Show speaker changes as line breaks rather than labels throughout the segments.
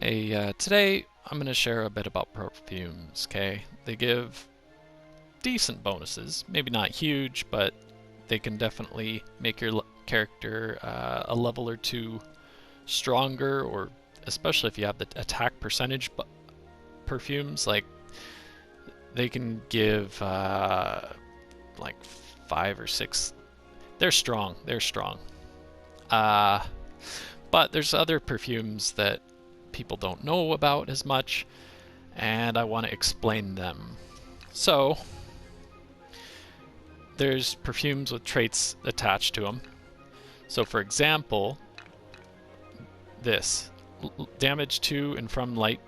Hey, today I'm going to share a bit about perfumes, okay? They give decent bonuses, maybe not huge, but they can definitely make your character a level or two stronger, or especially if you have the attack percentage perfumes, like they can give like 5 or 6. They're strong, Uh, but there's other perfumes that people don't know about as much, and I want to explain them. So, there's perfumes with traits attached to them. So for example, this. Damage to and from light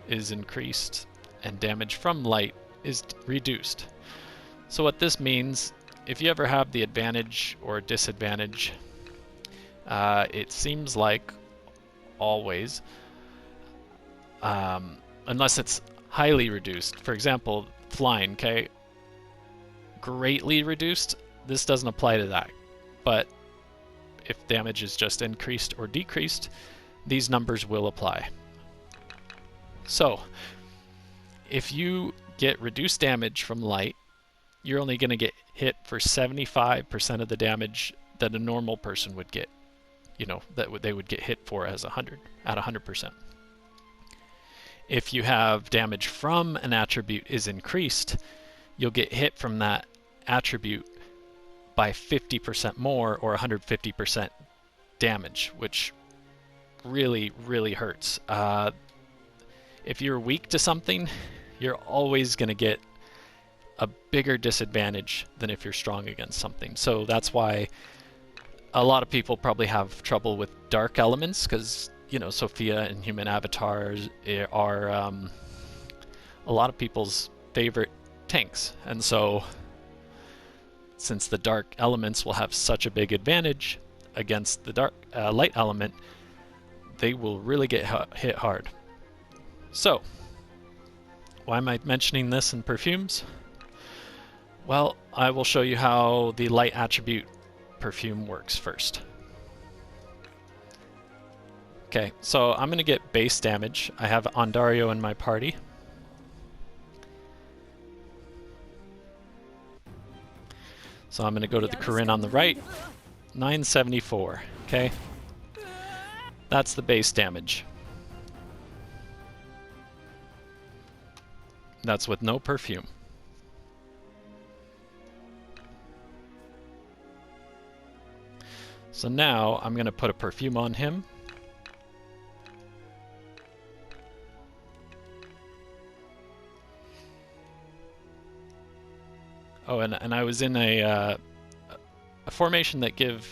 is increased, and damage from light is reduced. So what this means, if you ever have the advantage or disadvantage, it seems like always, unless it's highly reduced. For example, flying, okay? Greatly reduced, this doesn't apply to that. But if damage is just increased or decreased, these numbers will apply. So, if you get reduced damage from light, you're only going to get hit for 75% of the damage that a normal person would get. You know, that they would get hit for as 100%. If you have damage from an attribute is increased, you'll get hit from that attribute by 50% more, or 150% damage, which really, really hurts. If you're weak to something, you're always going to get a bigger disadvantage than if you're strong against something. So that's why a lot of people probably have trouble with dark elements, because, you know, Sophia and human avatars are a lot of people's favorite tanks. And so, since the dark elements will have such a big advantage against the dark light element, they will really get hit hard. So, why am I mentioning this in perfumes? Well, I will show you how the light attribute perfume works first. Okay, so I'm going to get base damage. I have Andario in my party. So I'm going to go to the Kirin on the right. 974, okay? That's the base damage. That's with no perfume. So now I'm going to put a perfume on him. Oh, and I was in a formation that gave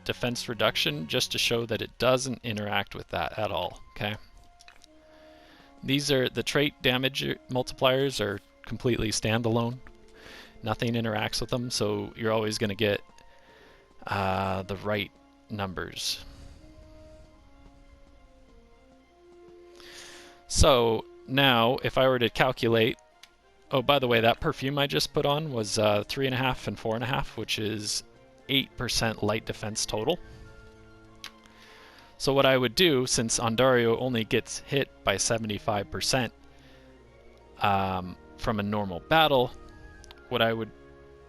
defense reduction, just to show that it doesn't interact with that at all, okay? These are the trait damage multipliers are completely standalone. Nothing interacts with them, so you're always going to get the right numbers. So now, if I were to calculate, oh, by the way, that perfume I just put on was 3.5 and 4.5, which is 8% light defense total. So what I would do, since Andario only gets hit by 75% from a normal battle, what I would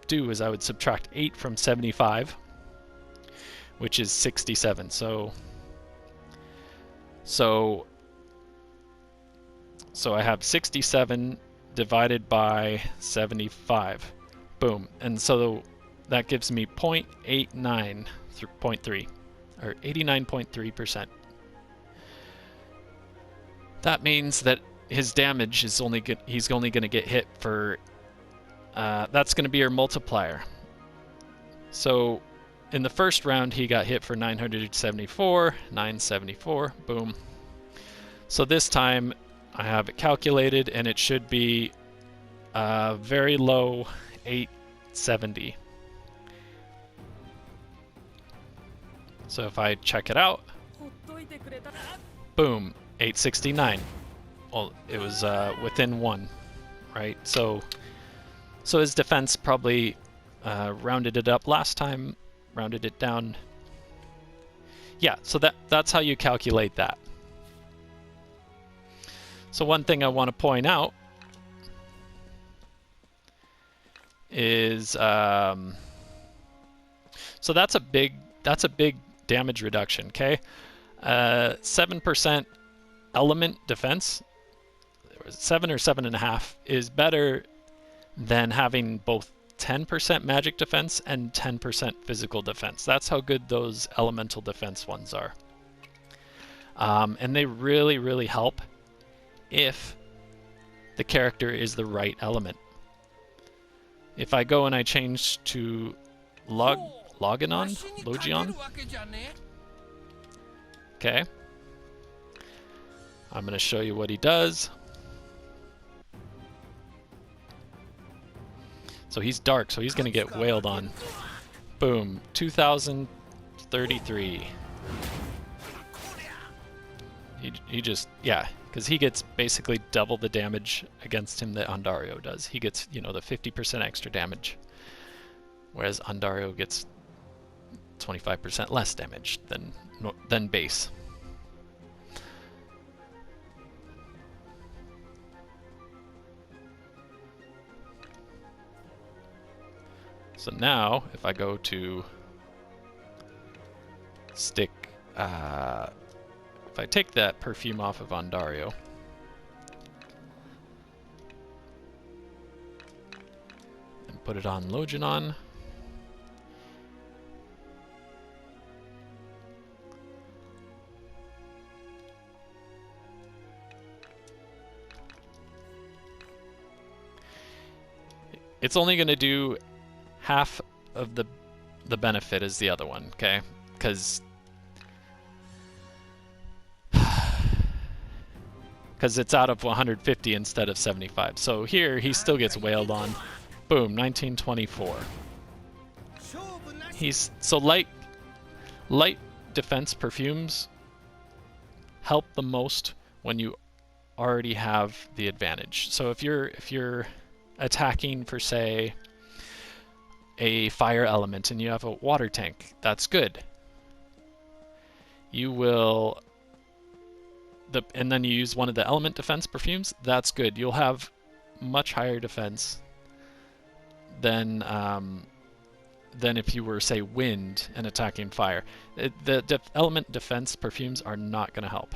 do is I would subtract 8 from 75, which is 67. So I have 67 divided by 75. Boom. And so that gives me 0.89 through 0.3, or 89.3%. That means that his damage is he's only going to get hit for that's going to be your multiplier. So in the first round he got hit for 974, boom. So this time I have it calculated, and it should be very low 870. So if I check it out, boom, 869. Well, it was within 1, right? So his defense probably rounded it up last time, rounded it down. Yeah, so that's how you calculate that. So one thing I want to point out is so that's a big damage reduction. Okay, 7% element defense, 7 or 7.5 is better than having both 10% magic defense and 10% physical defense. That's how good those elemental defense ones are. And they really, really help if the character is the right element. If I go and I change to Logion, okay, I'm going to show you what he does. So he's dark, so he's going to get wailed on. Boom, 2033. He just, yeah, because he gets basically double the damage against him that Andario does. He gets, you know, the 50% extra damage, whereas Andario gets 25% less damage than base. So now, if I go to stick, if I take that perfume off of Andario, and put it on Logion, it's only going to do half of the benefit as the other one, okay? Because it's out of 150 instead of 75. So here he still gets wailed on. Boom, 1924. He's so light defense perfumes help the most when you already have the advantage. So if you're attacking for, say, a fire element and you have a water tank, that's good. You will and then you use one of the element defense perfumes, that's good. You'll have much higher defense than if you were, say, wind and attacking fire. The element defense perfumes are not going to help.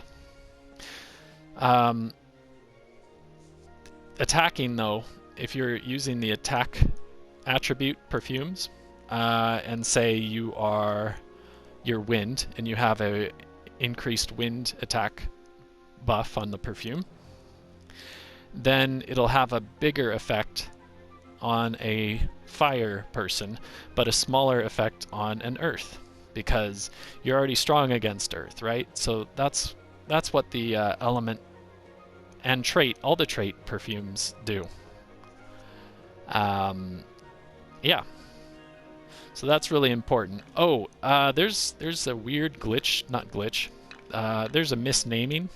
Attacking, though, if you're using the attack attribute perfumes, and say you're wind and you have a increased wind attack buff on the perfume, then it'll have a bigger effect on a fire person, but a smaller effect on an earth, because you're already strong against earth, right? So that's what the element and trait, all the trait perfumes do. Yeah. So that's really important. Oh, there's a weird glitch, not glitch. There's a misnaming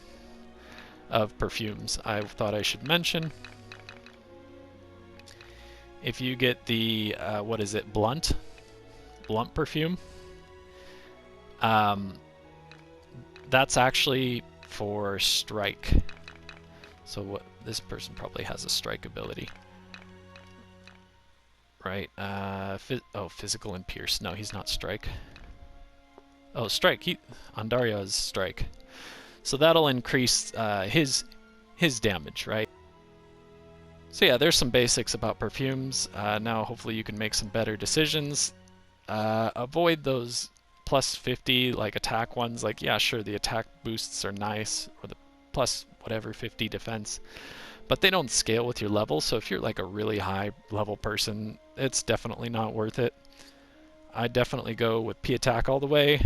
of perfumes I thought I should mention. If you get the, what is it, blunt perfume, that's actually for strike. So this person probably has a strike ability. Right, physical and pierce. No, he's not strike. Oh, strike. Andario is strike. So that'll increase his damage, right? So yeah, there's some basics about perfumes. Now hopefully you can make some better decisions. Avoid those plus 50 like attack ones. Like, yeah, sure, the attack boosts are nice, or the plus whatever 50 defense, but they don't scale with your level. So if you're like a really high level person, it's definitely not worth it. I definitely go with P attack all the way,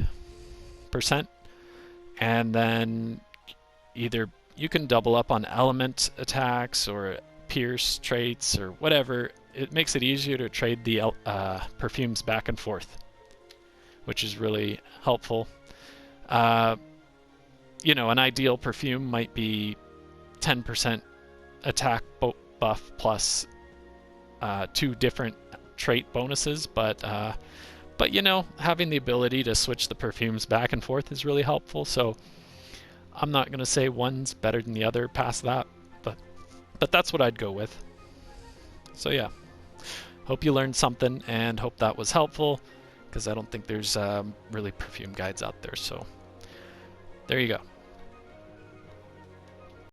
%, and then either you can double up on element attacks or pierce traits or whatever. It makes it easier to trade the perfumes back and forth, which is really helpful. You know, an ideal perfume might be 10% attack buff plus 2 different trait bonuses, but you know, having the ability to switch the perfumes back and forth is really helpful. So I'm not going to say one's better than the other past that, but that's what I'd go with. So yeah, hope you learned something and hope that was helpful, because I don't think there's really perfume guides out there. So there you go.